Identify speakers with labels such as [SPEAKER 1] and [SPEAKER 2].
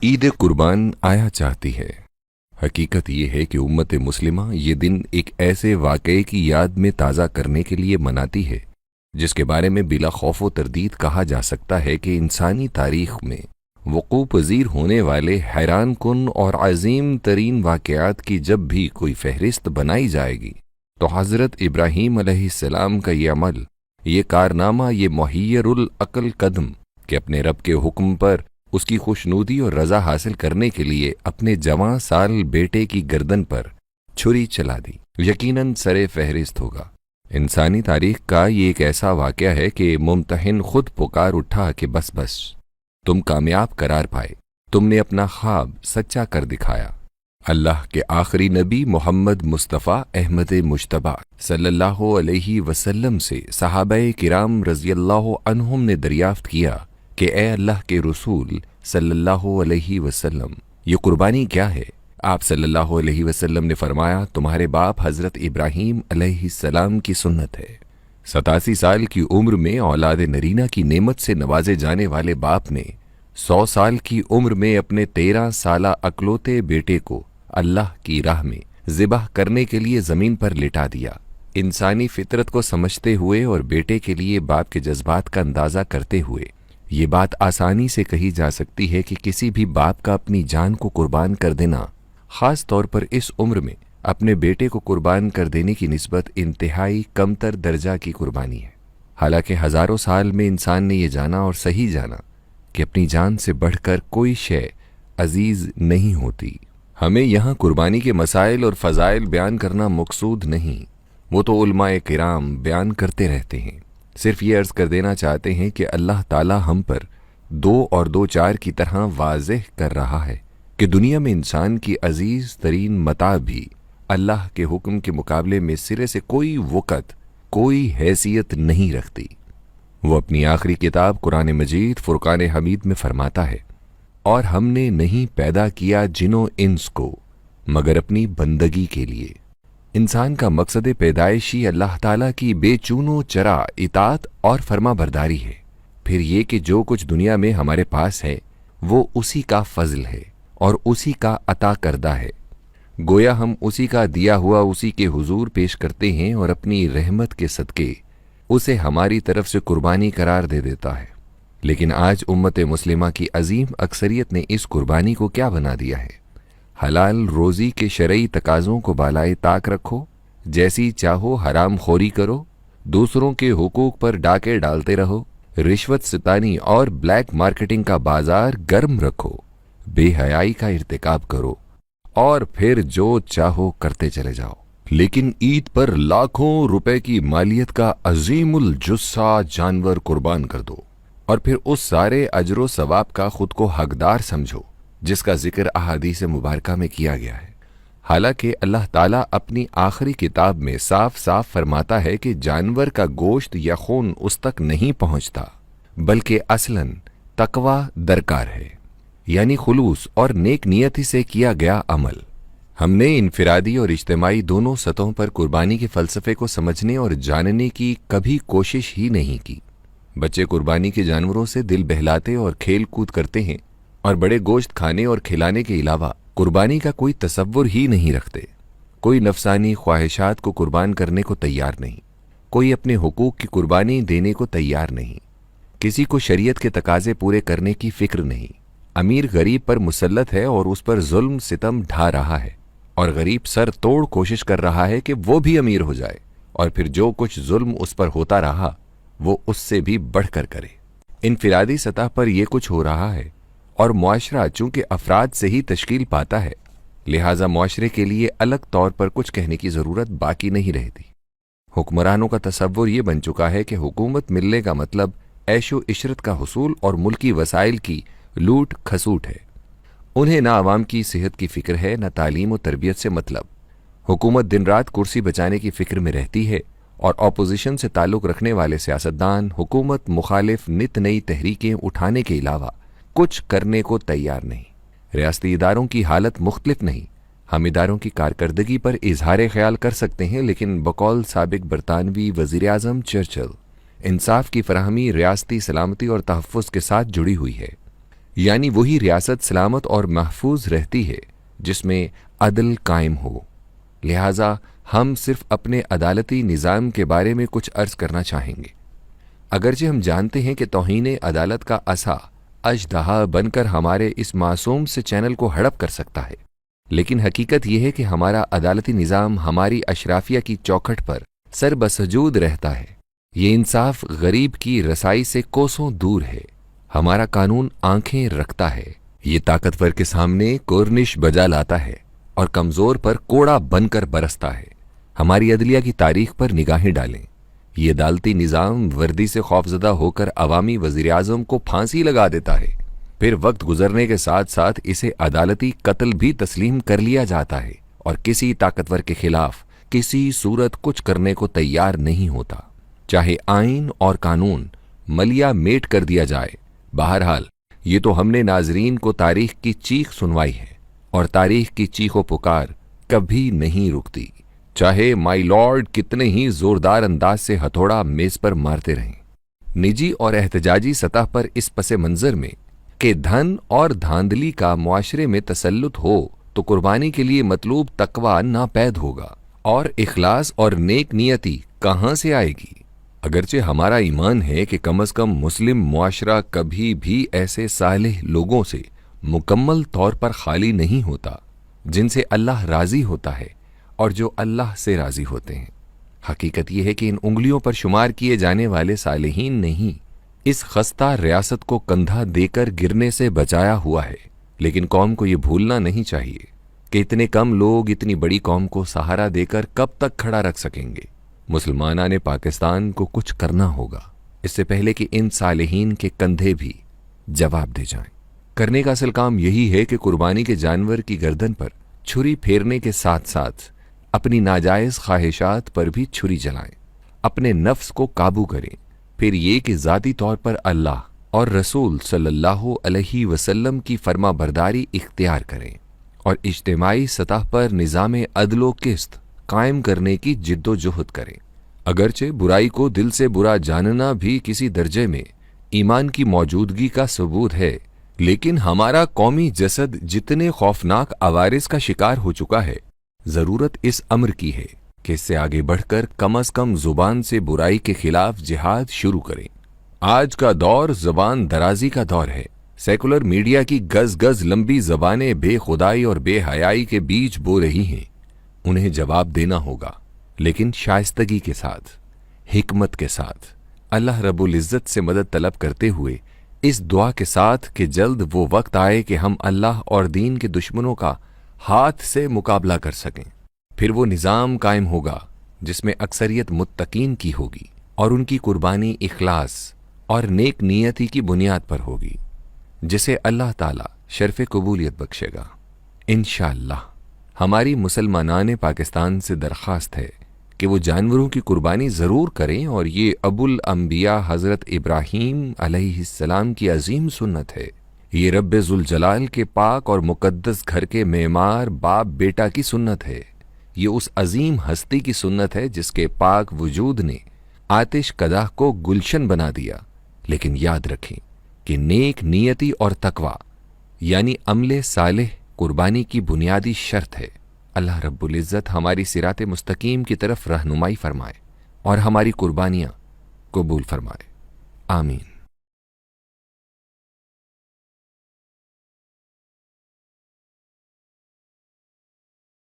[SPEAKER 1] ईद कुर्बान आया चाहती है। हकीकत ये है कि उम्मत मुस्लिमा ये दिन एक ऐसे वाक़ये की याद में ताज़ा करने के लिए मनाती है जिसके बारे में बिला खौफ व तरदीद कहा जा सकता है कि इंसानी तारीख़ में वक़ू पज़ीर होने वाले हैरान कुन और अज़ीम तरीन वाक़यात की जब भी कोई फ़हरिस्त बनाई जाएगी तो हज़रत इब्राहीम अलैहिस्सलाम का ये अमल, ये कारनामा, ये मुहय्यरुल अक़ल कदम कि अपने रब के हुक्म पर उसकी खुशनूदी और रज़ा हासिल करने के लिए अपने जवां साल बेटे की गर्दन पर छुरी चला दी, यकीनन सरे फहरिस्त होगा। इंसानी तारीख का ये एक ऐसा वाक़या है कि मुम्तहिन खुद पुकार उठा कि बस बस तुम कामयाब करार पाए, तुमने अपना ख्वाब सच्चा कर दिखाया। अल्लाह के आखिरी नबी मोहम्मद मुस्तफ़ा अहमद मुज्तबा सल्लल्लाहु अलैहि वसल्लम से सहाबाए किराम रज़ियल्लाहु अन्हुम ने दरियाफ्त किया कि ए अल्लाह के रसूल सल्लल्लाहु अलैहि वसल्लम, ये कुर्बानी क्या है? आप सल्लल्लाहु अलैहि वसल्लम ने फरमाया, तुम्हारे बाप हज़रत इब्राहीम अलैहिस्सलाम की सुन्नत है। 87 साल की उम्र में औलाद नरीना की नेमत से नवाजे जाने वाले बाप ने 100 साल की उम्र में अपने 13 साला अकलौते बेटे को अल्लाह की राह में ज़िबाह करने के लिए ज़मीन पर लिटा दिया। इंसानी फितरत को समझते हुए और बेटे के लिए बाप के जज्बात का अंदाज़ा करते हुए ये बात आसानी से कही जा सकती है कि किसी भी बाप का अपनी जान को कुर्बान कर देना, ख़ास तौर पर इस उम्र में अपने बेटे को कुर्बान कर देने की निस्बत इंतहाई कमतर दर्जा की कुर्बानी है। हालांकि हज़ारों साल में इंसान ने यह जाना और सही जाना कि अपनी जान से बढ़कर कोई शय अजीज़ नहीं होती। हमें यहाँ कुर्बानी के मसाइल और फ़ज़ाइल बयान करना मकसूद नहीं, वो तो उलमाए किराम बयान करते रहते हैं। सिर्फ ये अर्ज़ कर देना चाहते हैं कि अल्लाह ताला हम पर 2 और 2 4 की तरह वाज़ेह कर रहा है कि दुनिया में इंसान की अजीज़ तरीन मता भी अल्लाह के हुक्म के मुकाबले में सिरे से कोई वक़्त, कोई हैसियत नहीं रखती। वो अपनी आखिरी किताब कुरान मजीद फुरकान हमीद में फरमाता है, और हमने नहीं पैदा किया जिनो इंस को मगर अपनी बंदगी के लिए। इंसान का मकसद पैदाइशी अल्लाह ताला की बेचूनो चरा इतात और फर्मा बरदारी है। फिर ये कि जो कुछ दुनिया में हमारे पास है वो उसी का फजल है और उसी का अता करदा है। गोया हम उसी का दिया हुआ उसी के हुजूर पेश करते हैं और अपनी रहमत के सदके उसे हमारी तरफ से कुर्बानी करार दे देता है। लेकिन आज उम्मत मुस्लिमा की अजीम अक्सरियत ने इस कुर्बानी को क्या बना दिया है? हलाल रोज़ी के शरई तकाज़ों को बालाए ताक रखो, जैसी चाहो हराम खोरी करो, दूसरों के हुकूक पर डाके डालते रहो, रिश्वत सितानी और ब्लैक मार्केटिंग का बाजार गर्म रखो, बेहयाई का इर्तिकाब करो और फिर जो चाहो करते चले जाओ। लेकिन ईद पर लाखों रुपए की मालियत का अजीमुल जुस्सा जानवर कुर्बान कर दो और फिर उस सारे अजरो सवाब का खुद को हकदार समझो जिसका जिक्र अहादीस मुबारका में किया गया है। हालांकि अल्लाह ताला अपनी आखिरी किताब में साफ साफ फरमाता है कि जानवर का गोश्त या खून उस तक नहीं पहुंचता, बल्कि असलन तकवा दरकार है, यानी खुलूस और नेक नियति से किया गया अमल। हमने इनफिरादी और इज्तिमाई दोनों सतहों पर कुर्बानी के फ़लसफ़े को समझने और जानने की कभी कोशिश ही नहीं की। बच्चे कुर्बानी के जानवरों से दिल बहलाते और खेल कूद करते हैं और बड़े गोश्त खाने और खिलाने के अलावा कुर्बानी का कोई तसव्वुर ही नहीं रखते। कोई नफसानी ख्वाहिशात को कुर्बान करने को तैयार नहीं, कोई अपने हुकूक की कुर्बानी देने को तैयार नहीं, किसी को शरीयत के तकाजे पूरे करने की फिक्र नहीं। अमीर गरीब पर मुसल्लत है और उस पर जुल्म सितम ढा रहा है और गरीब सर तोड़ कोशिश कर रहा है कि वो भी अमीर हो जाए और फिर जो कुछ जुल्म उस पर होता रहा वो उससे भी बढ़कर करे। इनफिरादी सतह पर यह कुछ हो रहा है और मुआशरा चूंकि अफराद से ही तश्कील पाता है, लिहाजा मुआशरे के लिए अलग तौर पर कुछ कहने की ज़रूरत बाकी नहीं रहती। हुक्मरानों का तसव्वुर ये बन चुका है कि हुकूमत मिलने का मतलब ऐशो इशरत का हुसूल और मुल्की वसाइल की लूट खसूट है। उन्हें ना आवाम की सेहत की फ़िक्र है, न तालीम और तरबियत से मतलब। हुकूमत दिन रात कुर्सी बचाने की फ़िक्र में रहती है और अपोजिशन से ताल्लुक़ रखने वाले सियासतदान हुकूमत मुखालिफ नित नई तहरीकें उठाने के अलावा कुछ करने को तैयार नहीं। रियासती इदारों की हालत मुख्तलिफ नहीं। हम इदारों की कारकर्दगी पर इजहार ख्याल कर सकते हैं, लेकिन बकौल साबिक बरतानवी वज़ीर आज़म चर्चिल, इंसाफ की फराहमी रियासती सलामती और तहफ़्फ़ुज़ के साथ जुड़ी हुई है। یعنی وہی ریاست سلامت اور محفوظ رہتی ہے جس میں عدل قائم ہو۔ لہٰذا ہم صرف اپنے عدالتی نظام کے بارے میں کچھ عرض کرنا چاہیں گے۔ اگرچہ ہم جانتے ہیں کہ توہین عدالت کا عصا اژدہا بن کر ہمارے اس معصوم سے چینل کو ہڑپ کر سکتا ہے، لیکن حقیقت یہ ہے کہ ہمارا عدالتی نظام ہماری اشرافیہ کی چوکھٹ پر سر بسجود رہتا ہے۔ یہ انصاف غریب کی رسائی سے کوسوں دور ہے۔ ہمارا قانون آنکھیں رکھتا ہے، یہ طاقتور کے سامنے کورنش بجا لاتا ہے اور کمزور پر کوڑا بن کر برستا ہے۔ ہماری عدلیہ کی تاریخ پر نگاہیں ڈالیں۔ یہ عدالتی نظام وردی سے خوفزدہ ہو کر عوامی وزیر اعظم کو پھانسی لگا دیتا ہے، پھر وقت گزرنے کے ساتھ ساتھ اسے عدالتی قتل بھی تسلیم کر لیا جاتا ہے اور کسی طاقتور کے خلاف کسی صورت کچھ کرنے کو تیار نہیں ہوتا، چاہے آئین اور قانون ملیا میٹ کر دیا جائے۔ بہرحال یہ تو ہم نے ناظرین کو تاریخ کی چیخ سنوائی ہے، اور تاریخ کی چیخ و پکار کبھی نہیں رکتی، چاہے مائی لارڈ کتنے ہی زوردار انداز سے ہتھوڑا میز پر مارتے رہیں۔ نجی اور احتجاجی سطح پر اس پس منظر میں کہ دھن اور دھاندلی کا معاشرے میں تسلط ہو تو قربانی کے لیے مطلوب تقوی ناپید ہوگا، اور اخلاص اور نیک نیتی کہاں سے آئے گی؟ اگرچہ ہمارا ایمان ہے کہ کم از کم مسلم معاشرہ کبھی بھی ایسے صالح لوگوں سے مکمل طور پر خالی نہیں ہوتا جن سے اللہ راضی ہوتا ہے اور جو اللہ سے راضی ہوتے ہیں۔ حقیقت یہ ہے کہ ان انگلیوں پر شمار کیے جانے والے صالحین نہیں اس خستہ ریاست کو کندھا دے کر گرنے سے بچایا ہوا ہے، لیکن قوم کو یہ بھولنا نہیں چاہیے کہ اتنے کم لوگ اتنی بڑی قوم کو سہارا دے کر کب تک کھڑا رکھ سکیں گے۔ مسلمانان پاکستان کو کچھ کرنا ہوگا اس سے پہلے کہ ان صالحین کے کندھے بھی جواب دے جائیں۔ کرنے کا اصل کام یہی ہے کہ قربانی کے جانور کی گردن پر چھری پھیرنے کے ساتھ ساتھ اپنی ناجائز خواہشات پر بھی چھری چلائیں، اپنے نفس کو قابو کریں، پھر یہ کہ ذاتی طور پر اللہ اور رسول صلی اللہ علیہ وسلم کی فرما برداری اختیار کریں اور اجتماعی سطح پر نظام عدل و قسط قائم کرنے کی جد و جہد کریں۔ اگرچہ برائی کو دل سے برا جاننا بھی کسی درجے میں ایمان کی موجودگی کا ثبوت ہے، لیکن ہمارا قومی جسد جتنے خوفناک عوارض کا شکار ہو چکا ہے، ضرورت اس امر کی ہے کہ اس سے آگے بڑھ کر کم از کم زبان سے برائی کے خلاف جہاد شروع کریں۔ آج کا دور زبان درازی کا دور ہے۔ سیکولر میڈیا کی گز گز لمبی زبانیں بے خدائی اور بے حیائی کے بیج بو رہی ہیں، انہیں جواب دینا ہوگا، لیکن شائستگی کے ساتھ، حکمت کے ساتھ، اللہ رب العزت سے مدد طلب کرتے ہوئے، اس دعا کے ساتھ کہ جلد وہ وقت آئے کہ ہم اللہ اور دین کے دشمنوں کا ہاتھ سے مقابلہ کر سکیں۔ پھر وہ نظام قائم ہوگا جس میں اکثریت متقین کی ہوگی اور ان کی قربانی اخلاص اور نیک نیتی کی بنیاد پر ہوگی، جسے اللہ تعالیٰ شرف قبولیت بخشے گا انشاءاللہ۔ ہماری مسلمانان پاکستان سے درخواست ہے کہ وہ جانوروں کی قربانی ضرور کریں، اور یہ ابو الانبیاء حضرت ابراہیم علیہ السلام کی عظیم سنت ہے۔ یہ رب ذوالجلال کے پاک اور مقدس گھر کے معمار باپ بیٹا کی سنت ہے۔ یہ اس عظیم ہستی کی سنت ہے جس کے پاک وجود نے آتش قدح کو گلشن بنا دیا۔ لیکن یاد رکھیں کہ نیک نیتی اور تقوی یعنی عمل صالح قربانی کی بنیادی شرط ہے۔ اللہ رب العزت ہماری صراط مستقیم کی طرف رہنمائی فرمائے اور ہماری قربانیاں قبول فرمائے، آمین۔